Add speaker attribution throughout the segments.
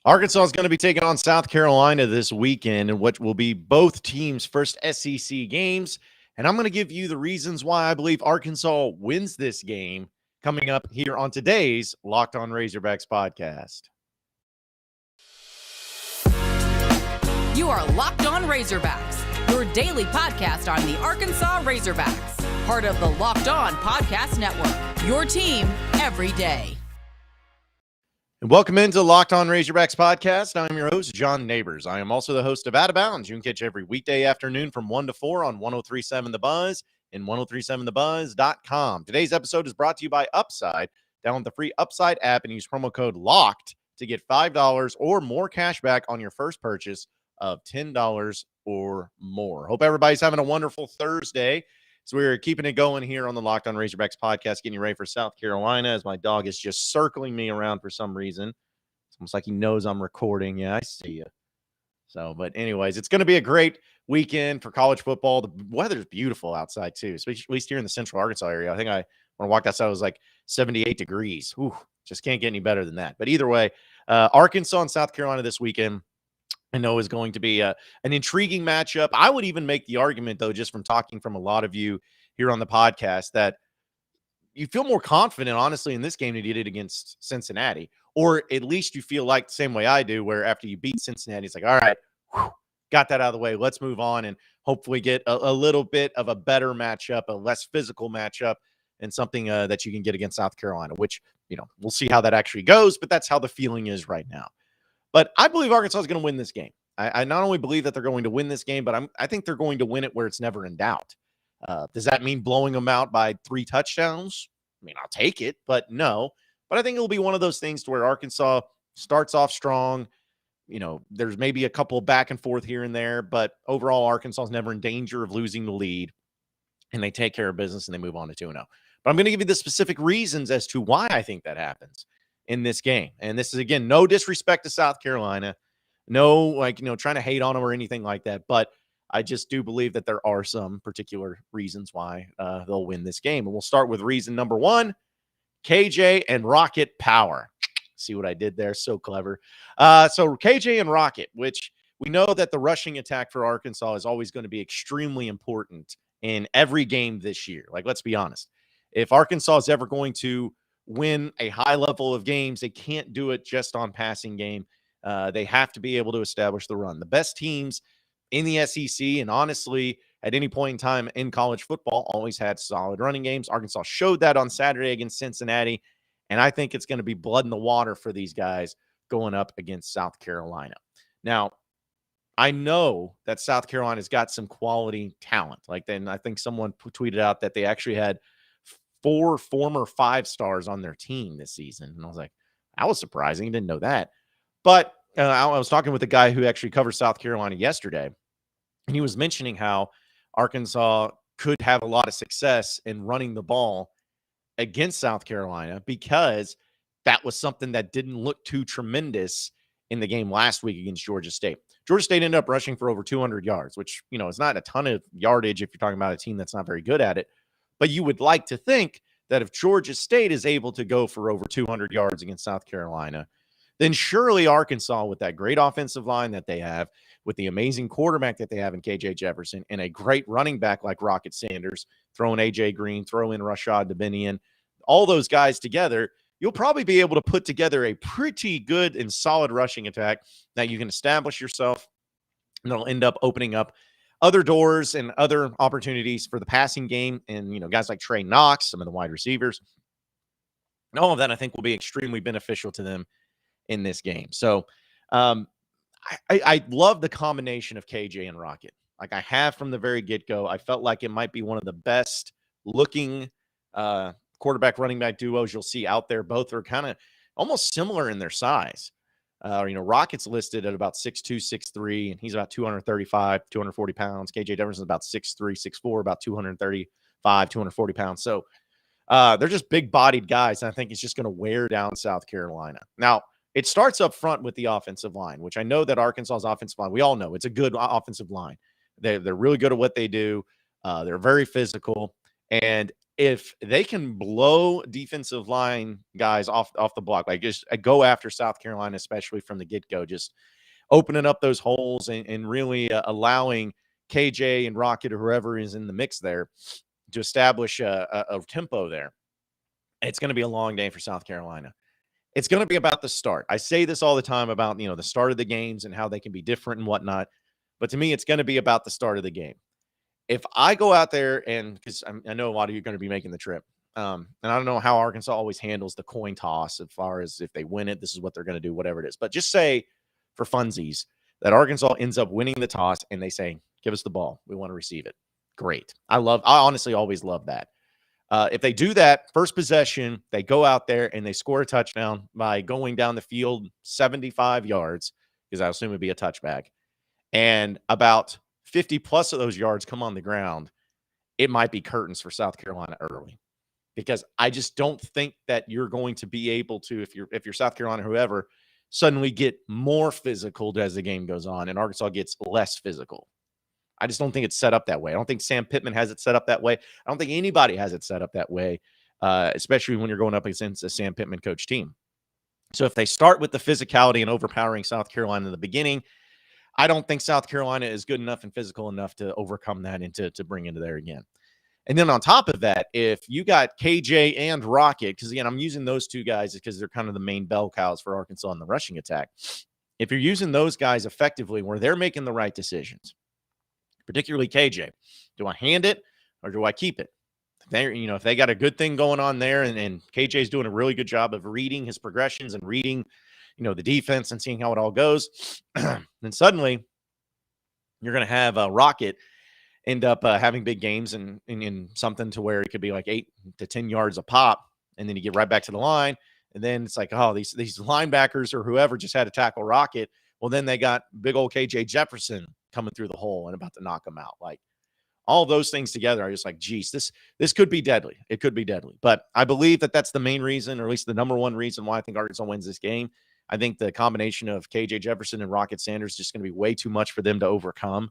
Speaker 1: Arkansas is going to be taking on South Carolina this weekend in what will be both teams' first SEC games. And I'm going to give you the reasons why I believe Arkansas wins this game coming up here on today's Locked On Razorbacks podcast.
Speaker 2: You are Locked On Razorbacks, your daily podcast on the Arkansas Razorbacks, part of the Locked On Podcast Network, your team every day.
Speaker 1: And welcome into Locked On Razorbacks podcast. I'm your host, John Neighbors. I am also the host of Out of Bounds. You can catch every weekday afternoon from 1 to 4 on 103.7 The Buzz and 103.7thebuzz.com. Today's episode is brought to you by Upside. Download the free Upside app and use promo code LOCKED to get $5 or more cash back on your first purchase of $10 or more. Hope everybody's having a wonderful Thursday. So we're keeping it going here on the Locked On Razorbacks podcast, getting you ready for South Carolina as my dog is just circling me around for some reason. It's almost like he knows I'm recording. Yeah, I see you. So, but anyways, it's going to be a great weekend for college football. The weather's beautiful outside too, especially at least here in the central Arkansas area. I think when I walked outside, it was like 78 degrees. Ooh, just can't get any better than that. But either way, Arkansas and South Carolina this weekend, I know is going to be an intriguing matchup. I would even make the argument, though, just from talking from a lot of you here on the podcast, that you feel more confident, honestly, in this game than you did against Cincinnati. Or at least you feel like the same way I do, where after you beat Cincinnati, it's like, all right, got that out of the way. Let's move on and hopefully get a little bit of a better matchup, a less physical matchup, and something that you can get against South Carolina, which, we'll see how that actually goes, but that's how the feeling is right now. But I believe Arkansas is going to win this game. I not only believe that they're going to win this game, but I think they're going to win it where it's never in doubt. Does that mean blowing them out by 3 touchdowns? I mean, I'll take it, but no. But I think it'll be one of those things to where Arkansas starts off strong. There's maybe a couple back and forth here and there, but overall, Arkansas is never in danger of losing the lead, and they take care of business and they move on to 2-0. But I'm going to give you the specific reasons as to why I think that happens in this game. And this is, again, no disrespect to South Carolina, no, trying to hate on them or anything like that. But I just do believe that there are some particular reasons why they'll win this game. And we'll start with reason number 1, KJ and Rocket power. See what I did there? So clever. So KJ and Rocket, which we know that the rushing attack for Arkansas is always going to be extremely important in every game this year. Like, let's be honest. If Arkansas is ever going to win a high level of games, they can't do it just on passing game. They have to be able to establish the run. The best teams in the SEC, and honestly, at any point in time in college football, always had solid running games. Arkansas showed that on Saturday against Cincinnati, and I think it's going to be blood in the water for these guys going up against South Carolina. Now, I know that South Carolina's got some quality talent. Then I think someone tweeted out that they actually had 4 former 5-stars on their team this season. And I was like, that was surprising. Didn't know that. But I was talking with a guy who actually covers South Carolina yesterday, and he was mentioning how Arkansas could have a lot of success in running the ball against South Carolina because that was something that didn't look too tremendous in the game last week against Georgia State. Georgia State ended up rushing for over 200 yards, which, is not a ton of yardage if you're talking about a team that's not very good at it. But you would like to think that if Georgia State is able to go for over 200 yards against South Carolina, then surely Arkansas, with that great offensive line that they have, with the amazing quarterback that they have in KJ Jefferson, and a great running back like Rocket Sanders, throw in A.J. Green, throw in Rashad Dabinian, all those guys together, you'll probably be able to put together a pretty good and solid rushing attack that you can establish yourself, and that'll end up opening up other doors and other opportunities for the passing game. And, guys like Trey Knox, some of the wide receivers, and all of that I think will be extremely beneficial to them in this game. So I love the combination of KJ and Rocket. Like I have from the very get-go. I felt like it might be one of the best looking quarterback running back duos you'll see out there. Both are kind of almost similar in their size. Rocket's listed at about 6'2", 6'3", and he's about 235, 240 pounds. KJ Jefferson's about 6'3", 6'4", about 235, 240 pounds. So they're just big-bodied guys, and I think it's just going to wear down South Carolina. Now, it starts up front with the offensive line, which I know that Arkansas's offensive line, we all know it's a good offensive line. They're really good at what they do. They're very physical. And if they can blow defensive line guys off the block, like just go after South Carolina, especially from the get-go, just opening up those holes and really allowing KJ and Rocket or whoever is in the mix there to establish a tempo there, it's going to be a long day for South Carolina. It's going to be about the start. I say this all the time about, the start of the games and how they can be different and whatnot. But to me, it's going to be about the start of the game. If I go out there and because I know a lot of you are going to be making the trip, and I don't know how Arkansas always handles the coin toss as far as if they win it, this is what they're going to do, whatever it is. But just say for funsies that Arkansas ends up winning the toss and they say, give us the ball. We want to receive it. Great. I honestly always love that. If they do that, first possession, they go out there and they score a touchdown by going down the field 75 yards, because I assume it'd be a touchback, and about 50 plus of those yards come on the ground, it might be curtains for South Carolina early, because I just don't think that you're going to be able to, if you're South Carolina, whoever, suddenly get more physical as the game goes on and Arkansas gets less physical. I just don't think it's set up that way. I don't think Sam Pittman has it set up that way. I don't think anybody has it set up that way, especially when you're going up against a Sam Pittman coach team. So if they start with the physicality and overpowering South Carolina in the beginning, I don't think South Carolina is good enough and physical enough to overcome that and to bring into there again. And then on top of that, if you got KJ and Rocket, because again, I'm using those two guys because they're kind of the main bell cows for Arkansas in the rushing attack. If you're using those guys effectively where they're making the right decisions, particularly KJ, do I hand it or do I keep it? If they got a good thing going on there and KJ's doing a really good job of reading his progressions and reading, the defense and seeing how it all goes, then suddenly you're going to have Rocket end up having big games and in something to where it could be like 8 to 10 yards a pop. And then you get right back to the line. And then it's like, oh, these linebackers or whoever just had to tackle Rocket. Well, then they got big old KJ Jefferson coming through the hole and about to knock them out. Like, all those things together are just like, geez, this could be deadly. It could be deadly. But I believe that that's the main reason, or at least the number one reason why I think Arkansas wins this game. I think the combination of KJ Jefferson and Rocket Sanders is just going to be way too much for them to overcome.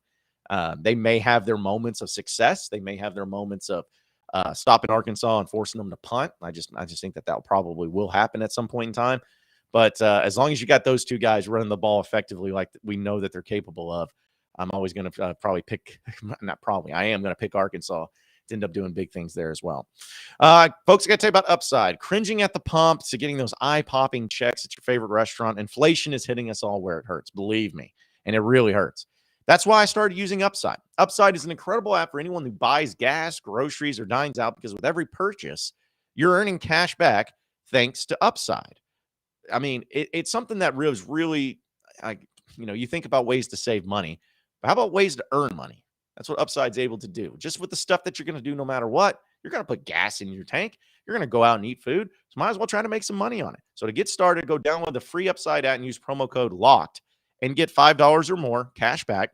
Speaker 1: They may have their moments of success. They may have their moments of stopping Arkansas and forcing them to punt. I just think that probably will happen at some point in time. But as long as you got those two guys running the ball effectively like we know that they're capable of, I'm always going to I am going to pick Arkansas to end up doing big things there as well. Folks, I got to tell you about Upside. Cringing at the pump to getting those eye-popping checks at your favorite restaurant. Inflation is hitting us all where it hurts, believe me, and it really hurts. That's why I started using Upside. Upside is an incredible app for anyone who buys gas, groceries, or dines out, because with every purchase, you're earning cash back thanks to Upside. I mean, it's something that really, you think about ways to save money. But how about ways to earn money? That's what Upside's able to do. Just with the stuff that you're going to do no matter what, you're going to put gas in your tank. You're going to go out and eat food. So might as well try to make some money on it. So to get started, go download the free Upside app and use promo code LOCKED and get $5 or more cash back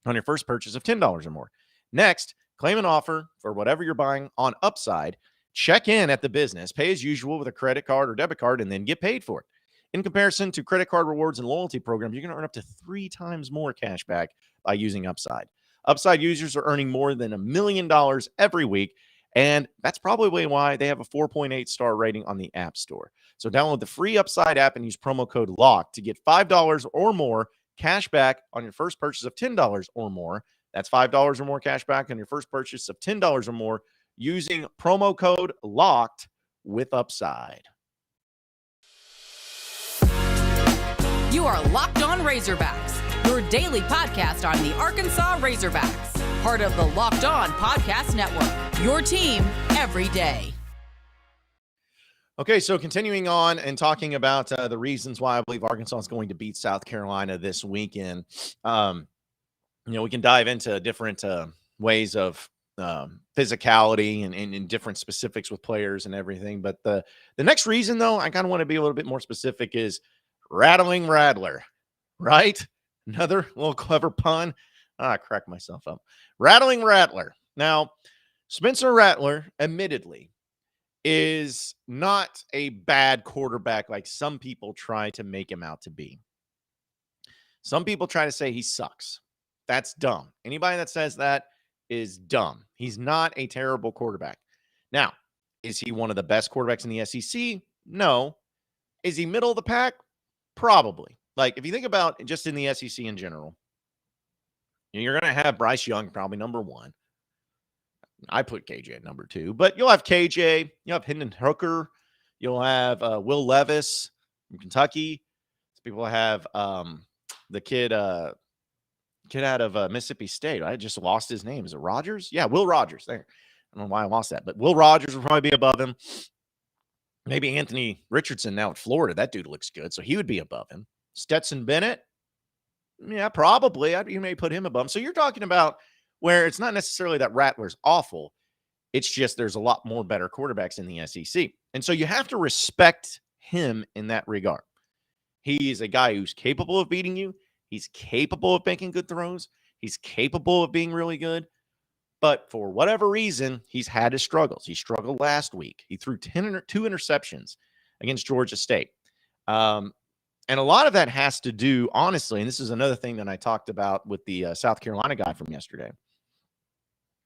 Speaker 1: on your first purchase of $10 or more. Next, claim an offer for whatever you're buying on Upside. Check in at the business, pay as usual with a credit card or debit card, and then get paid for it. In comparison to credit card rewards and loyalty programs, you're going to earn up to 3 times more cash back by using Upside. Upside users are earning more than $1 million every week, and that's probably why they have a 4.8 star rating on the App Store. So download the free Upside app and use promo code LOCK to get $5 or more cash back on your first purchase of $10 or more. That's $5 or more cash back on your first purchase of $10 or more using promo code LOCKED with Upside.
Speaker 2: You are Locked On Razorbacks, your daily podcast on the Arkansas Razorbacks, part of the Locked On Podcast Network, your team every day.
Speaker 1: Okay, so continuing on and talking about the reasons why I believe Arkansas is going to beat South Carolina this weekend, we can dive into different ways of physicality and different specifics with players and everything. But the next reason, though, I kind of want to be a little bit more specific is rattling Rattler, right? Another little clever pun. I cracked myself up. Rattling Rattler. Now, Spencer Rattler, admittedly, is not a bad quarterback like some people try to make him out to be. Some people try to say he sucks. That's dumb. Anybody that says that is dumb. He's not a terrible quarterback. Now, is he one of the best quarterbacks in the SEC? No. Is he middle of the pack? Probably. Like, if you think about just in the SEC in general, you're going to have Bryce Young probably number one. I put KJ at number two, but you'll have KJ, you'll have Hendon Hooker, you'll have Will Levis from Kentucky. People have the kid out of Mississippi State. I just lost his name. Is it Rogers? Yeah, Will Rogers. There. I don't know why I lost that, but Will Rogers will probably be above him. Maybe Anthony Richardson now at Florida. That dude looks good, so he would be above him. Stetson Bennett, yeah, probably. You may put him above him. So you're talking about where it's not necessarily that Rattler's awful. It's just there's a lot more better quarterbacks in the SEC. And so you have to respect him in that regard. He is a guy who's capable of beating you. He's capable of making good throws. He's capable of being really good. But for whatever reason, he's had his struggles. He struggled2 week. He threw 2 interceptions against Georgia State. And a lot of that has to do, honestly, and this is another thing that I talked about with the South Carolina guy from yesterday.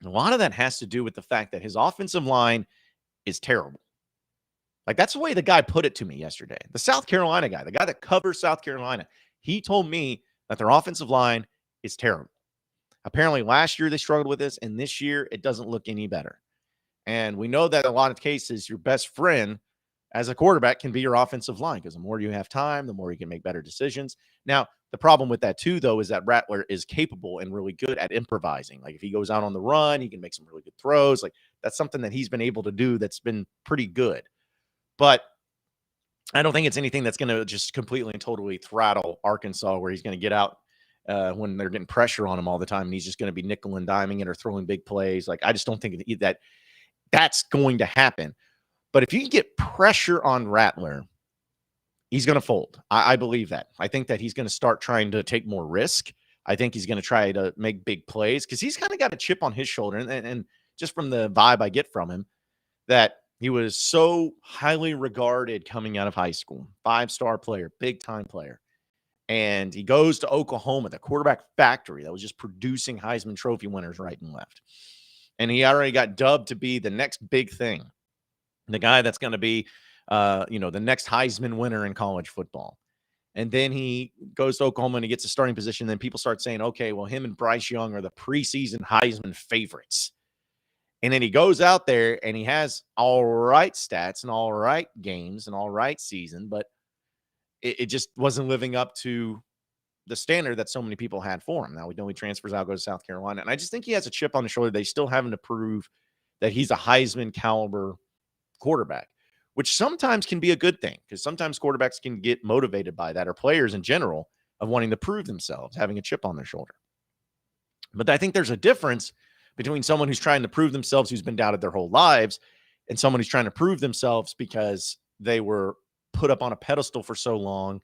Speaker 1: A lot of that has to do with the fact that his offensive line is terrible. Like, that's the way the guy put it to me yesterday. The South Carolina guy, the guy that covers South Carolina, he told me that their offensive line is terrible. Apparently, last year they struggled with this, and this year it doesn't look any better. And we know that in a lot of cases, your best friend as a quarterback can be your offensive line, because the more you have time, the more you can make better decisions. Now, the problem with that too, though, is that Rattler is capable and really good at improvising. Like, if he goes out on the run, he can make some really good throws. Like, that's something that he's been able to do that's been pretty good. But I don't think it's anything that's going to just completely and totally throttle Arkansas, where he's going to get out when they're getting pressure on him all the time, and he's just going to be nickel and diming it or throwing big plays. Like, I just don't think that that's going to happen. But if you can get pressure on Rattler, he's going to fold. I believe that. I think that he's going to start trying to take more risk. I think he's going to try to make big plays, because he's kind of got a chip on his shoulder. And just from the vibe I get from him, that he was so highly regarded coming out of high school, 5-star player, big-time player. And he goes to Oklahoma, the quarterback factory that was just producing Heisman Trophy winners right and left. And he already got dubbed to be the next big thing, the guy that's going to be, the next Heisman winner in college football. And then he goes to Oklahoma and he gets a starting position. Then people start saying, okay, well, him and Bryce Young are the preseason Heisman favorites. And then he goes out there and he has all right stats and all right games and all right season, but it just wasn't living up to the standard that so many people had for him. Now we know he transfers out, goes to South Carolina. And I just think he has a chip on his shoulder. They still having to prove that he's a Heisman caliber quarterback, which sometimes can be a good thing, because sometimes quarterbacks can get motivated by that, or players in general, of wanting to prove themselves, having a chip on their shoulder. But I think there's a difference between someone who's trying to prove themselves, who's been doubted their whole lives, and someone who's trying to prove themselves because they were put up on a pedestal for so long,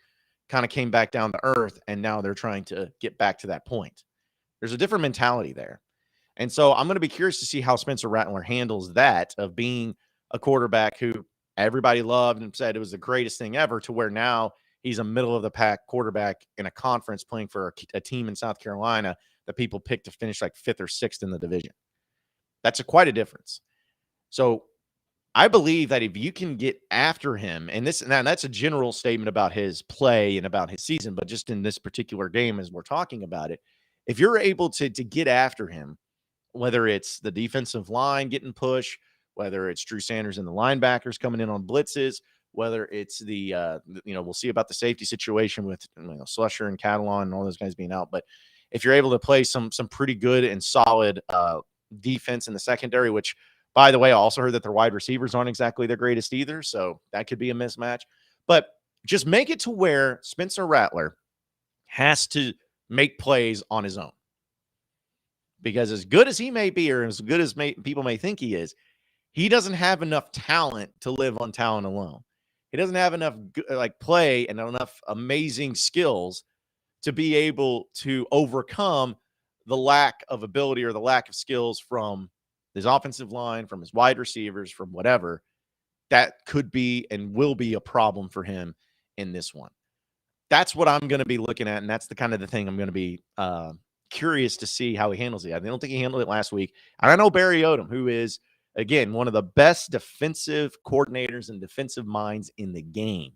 Speaker 1: kind of came back down to earth, and now they're trying to get back to that point. There's a different mentality there. And so I'm going to be curious to see how Spencer Rattler handles that, of being a quarterback who everybody loved and said it was the greatest thing ever, to where now he's a middle-of-the-pack quarterback in a conference playing for a team in South Carolina that people picked to finish like 5th or 6th in the division. That's quite a difference. So I believe that if you can get after him, and that's a general statement about his play and about his season, but just in this particular game as we're talking about it, if you're able to get after him, whether it's the defensive line getting pushed, whether it's Drew Sanders and the linebackers coming in on blitzes, whether it's we'll see about the safety situation with Slusher and Catalan and all those guys being out. But if you're able to play some pretty good and solid defense in the secondary, which, by the way, I also heard that their wide receivers aren't exactly their greatest either, so that could be a mismatch. But just make it to where Spencer Rattler has to make plays on his own. Because as good as he may be, or as good as people may think he is, he doesn't have enough talent to live on talent alone. He doesn't have enough play and enough amazing skills to be able to overcome the lack of ability or the lack of skills from his offensive line, from his wide receivers, from whatever. That could be and will be a problem for him in this one. That's what I'm going to be looking at, and that's the kind of the thing I'm going to be curious to see how he handles it. I don't think he handled it last week. And I know Barry Odom, who is Again, one of the best defensive coordinators and defensive minds in the game.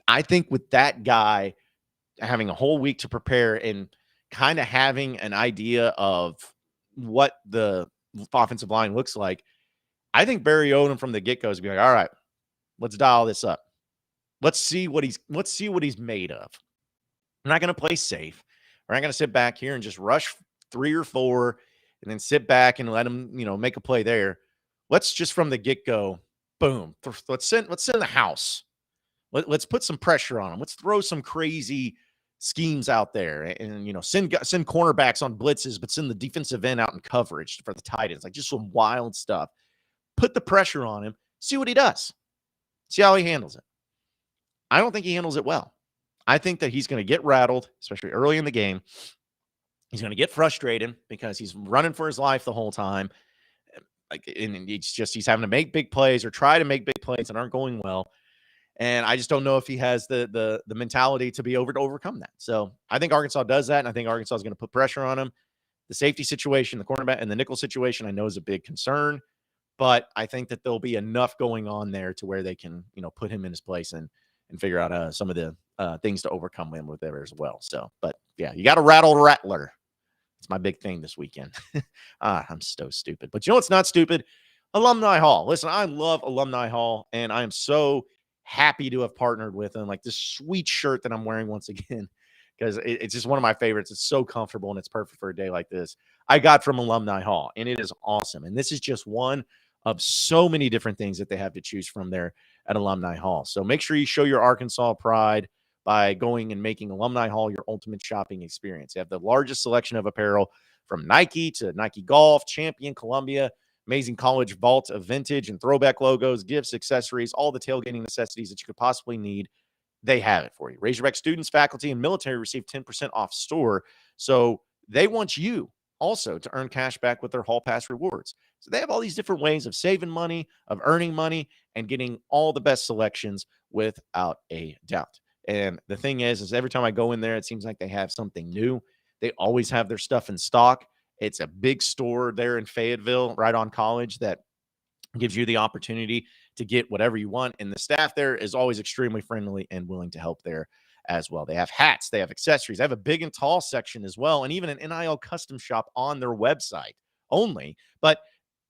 Speaker 1: I think with that guy having a whole week to prepare and kind of having an idea of what the offensive line looks like, I think Barry Odom from the get-go is going to be like, all right, let's dial this up. Let's see what he's made of. We're not going to play safe. We're not going to sit back here and just rush 3 or 4 and then sit back and let him, make a play there. Let's just from the get-go, boom. Let's send the house. Let's put some pressure on him. Let's throw some crazy schemes out there and send cornerbacks on blitzes, but send the defensive end out in coverage for the tight ends. Like just some wild stuff. Put the pressure on him. See what he does. See how he handles it. I don't think he handles it well. I think that he's going to get rattled, especially early in the game. He's going to get frustrated because he's running for his life the whole time. And he's having to make big plays or try to make big plays that aren't going well. And I just don't know if he has the mentality to be able to overcome that. So I think Arkansas does that, and I think Arkansas is going to put pressure on him. The safety situation, the cornerback, and the nickel situation I know is a big concern, but I think that there'll be enough going on there to where they can, put him in his place and figure out some of the things to overcome him with there as well. So, but yeah, you got to rattle Rattler. It's my big thing this weekend. I'm so stupid. But you know what's not stupid? Alumni Hall. Listen, I love Alumni Hall, and I am so happy to have partnered with them. Like this sweet shirt that I'm wearing once again, because it's just one of my favorites. It's so comfortable, and it's perfect for a day like this. I got from Alumni Hall, and it is awesome. And this is just one of so many different things that they have to choose from there at Alumni Hall. So make sure you show your Arkansas pride by going and making Alumni Hall your ultimate shopping experience. They have the largest selection of apparel from Nike to Nike Golf, Champion, Columbia, amazing college vault of vintage and throwback logos, gifts, accessories, all the tailgating necessities that you could possibly need. They have it for you. Razorback students, faculty, and military receive 10% off store. So they want you also to earn cash back with their Hall Pass rewards. So they have all these different ways of saving money, of earning money, and getting all the best selections without a doubt. And the thing is every time I go in there, it seems like they have something new. They always have their stuff in stock. It's a big store there in Fayetteville, right on College, that gives you the opportunity to get whatever you want. And the staff there is always extremely friendly and willing to help there as well. They have hats, they have accessories, they have a big and tall section as well, and even an NIL custom shop on their website only. But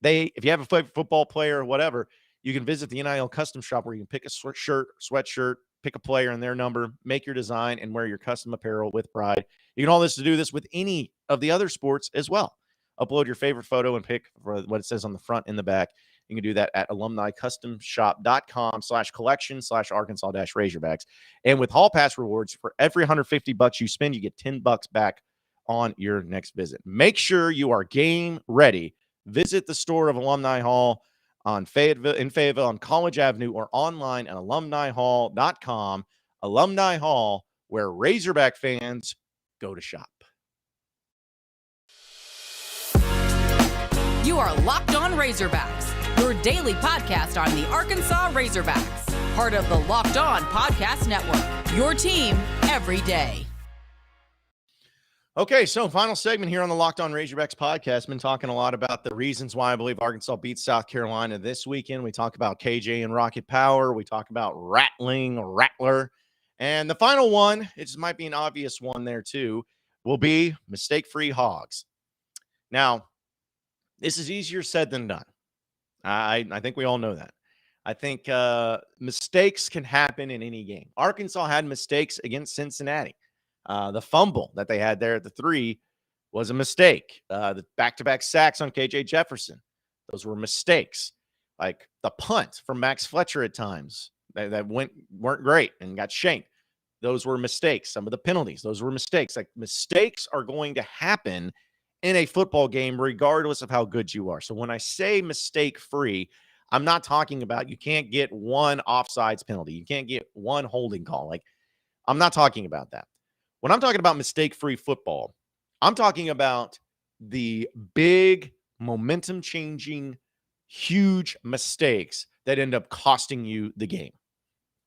Speaker 1: if you have a favorite football player or whatever, you can visit the NIL custom shop where you can pick a sweatshirt, pick a player and their number, make your design, and wear your custom apparel with pride. You can do this with any of the other sports as well. Upload your favorite photo and pick for what it says on the front and the back. You can do that at alumnicustomshop.com/collection/Arkansas-Razorbacks. And with Hall Pass rewards, for every $150 you spend, you get $10 back on your next visit. Make sure you are game ready. Visit the store of Alumni Hall in Fayetteville on College Avenue, or online at alumnihall.com. Alumni Hall, where Razorback fans go to shop.
Speaker 2: You are Locked On Razorbacks, your daily podcast on the Arkansas Razorbacks, part of the Locked On Podcast Network, your team every day.
Speaker 1: Okay, so final segment here on the Locked On Razorbacks podcast. Been talking a lot about the reasons why I believe Arkansas beats South Carolina this weekend. We talk about KJ and Rocket Power. We talk about Rattler. And the final one, it just might be an obvious one there too, will be mistake-free Hogs. Now, this is easier said than done. I think we all know that. I think mistakes can happen in any game. Arkansas had mistakes against Cincinnati. The fumble that they had there at the 3 was a mistake. The back-to-back sacks on KJ Jefferson, those were mistakes. Like the punt from Max Fletcher at times that weren't great and got shanked. Those were mistakes. Some of the penalties, those were mistakes. Like mistakes are going to happen in a football game regardless of how good you are. So when I say mistake-free, I'm not talking about you can't get one offsides penalty. You can't get one holding call. Like, I'm not talking about that. When I'm talking about mistake-free football, I'm talking about the big momentum-changing, huge mistakes that end up costing you the game.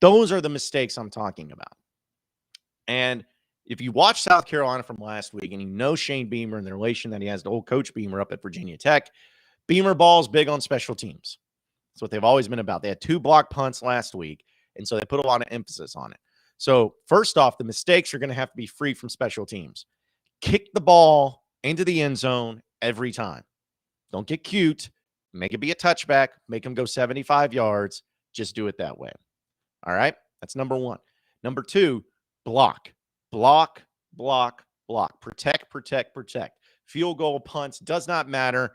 Speaker 1: Those are the mistakes I'm talking about. And if you watch South Carolina from last week and you know Shane Beamer and the relation that he has to old Coach Beamer up at Virginia Tech, Beamer ball's big on special teams. That's what they've always been about. They had 2 block punts last week, and so they put a lot of emphasis on it. So first off, the mistakes are going to have to be free from special teams. Kick the ball into the end zone every time. Don't get cute. Make it be a touchback. Make them go 75 yards. Just do it that way. All right? That's number 1. Number 2, block. Block, block, block. Protect, protect, protect. Field goal, punts, does not matter.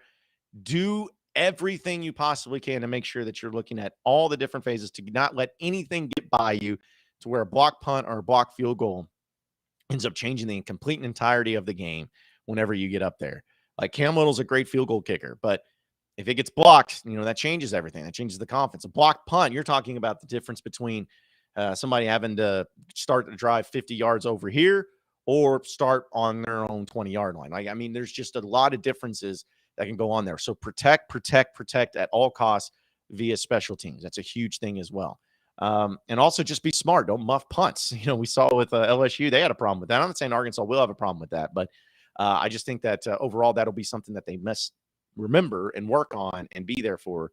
Speaker 1: Do everything you possibly can to make sure that you're looking at all the different phases to not let anything get by you to where a block punt or a block field goal ends up changing the complete and entirety of the game whenever you get up there. Like Cam Little's a great field goal kicker, but if it gets blocked, that changes everything. That changes the confidence. A block punt, you're talking about the difference between somebody having to start to drive 50 yards over here or start on their own 20-yard line. There's just a lot of differences that can go on there. So protect, protect, protect at all costs via special teams. That's a huge thing as well. And also just be smart. Don't muff punts. We saw with LSU, they had a problem with that. I'm not saying Arkansas will have a problem with that, but I just think that overall that'll be something that they must remember and work on and be there for.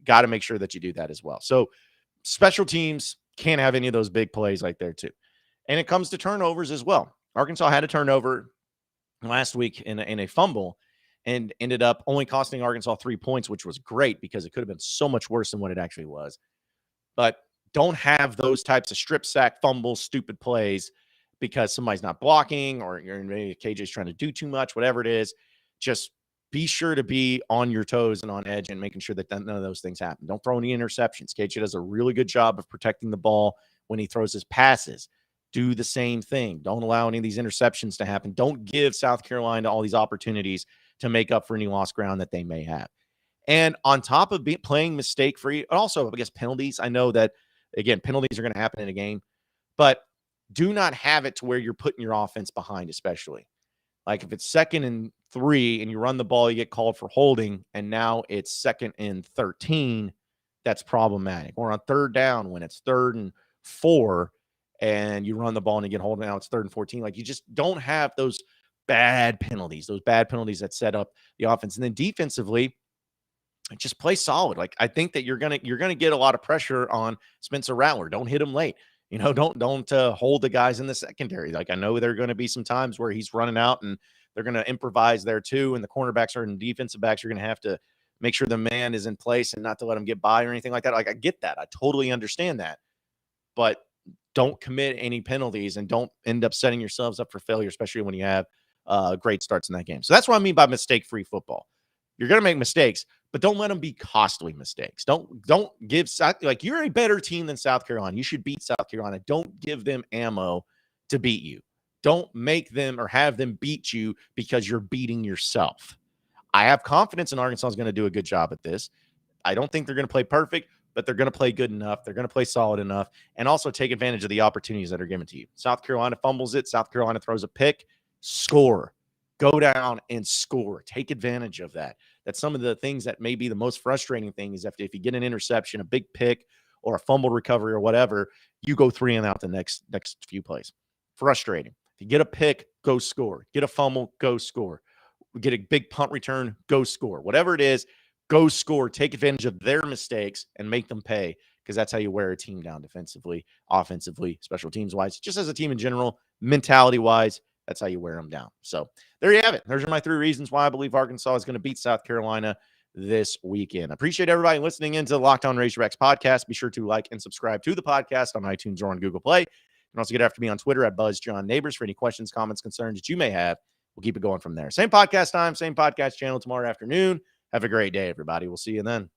Speaker 1: Got to make sure that you do that as well. So special teams can't have any of those big plays like there too. And it comes to turnovers as well. Arkansas had a turnover last week in a fumble and ended up only costing Arkansas 3 points, which was great because it could have been so much worse than what it actually was. But don't have those types of strip sack, fumbles, stupid plays because somebody's not blocking or maybe KJ's trying to do too much, whatever it is. Just be sure to be on your toes and on edge and making sure that none of those things happen. Don't throw any interceptions. KJ does a really good job of protecting the ball when he throws his passes. Do the same thing. Don't allow any of these interceptions to happen. Don't give South Carolina all these opportunities to make up for any lost ground that they may have. And on top of playing mistake-free, also, I guess, penalties. I know that, again, penalties are going to happen in a game, but do not have it to where you're putting your offense behind, especially. Like if it's 2nd and 3 and you run the ball, you get called for holding, and now it's 2nd and 13, that's problematic. Or on 3rd down when it's 3rd and 4 and you run the ball and you get hold, now it's 3rd and 14. Like you just don't have those bad penalties that set up the offense. And then defensively, just play solid. Like I think that you're gonna get a lot of pressure on Spencer Rattler. Don't hit him late. Don't hold the guys in the secondary. Like I know there are going to be some times where he's running out and they're going to improvise there too. And the cornerbacks and defensive backs are going to have to make sure the man is in place and not to let him get by or anything like that. Like I get that. I totally understand that. But don't commit any penalties and don't end up setting yourselves up for failure, especially when you have great starts in that game. So that's what I mean by mistake-free football. You're going to make mistakes, but don't let them be costly mistakes. Don't give you're a better team than South Carolina. You should beat South Carolina. Don't give them ammo to beat you. Don't make them or have them beat you because you're beating yourself. I have confidence in Arkansas is going to do a good job at this. I don't think they're going to play perfect, but they're going to play good enough. They're going to play solid enough and also take advantage of the opportunities that are given to you. South Carolina fumbles it. South Carolina throws a pick. Score. Go down and score. Take advantage of that. That's some of the things that may be the most frustrating thing is if you get an interception, a big pick, or a fumble recovery or whatever, you go 3 and out the next few plays. Frustrating. If you get a pick, go score. Get a fumble, go score. Get a big punt return, go score. Whatever it is, go score. Take advantage of their mistakes and make them pay because that's how you wear a team down defensively, offensively, special teams-wise, just as a team in general, mentality-wise. That's how you wear them down. So there you have it. Those are my 3 reasons why I believe Arkansas is going to beat South Carolina this weekend. I appreciate everybody listening into the Locked On Razorbacks podcast. Be sure to like and subscribe to the podcast on iTunes or on Google Play. You can also get after me on Twitter at BuzzJohnNeighbors for any questions, comments, concerns that you may have. We'll keep it going from there. Same podcast time, same podcast channel tomorrow afternoon. Have a great day, everybody. We'll see you then.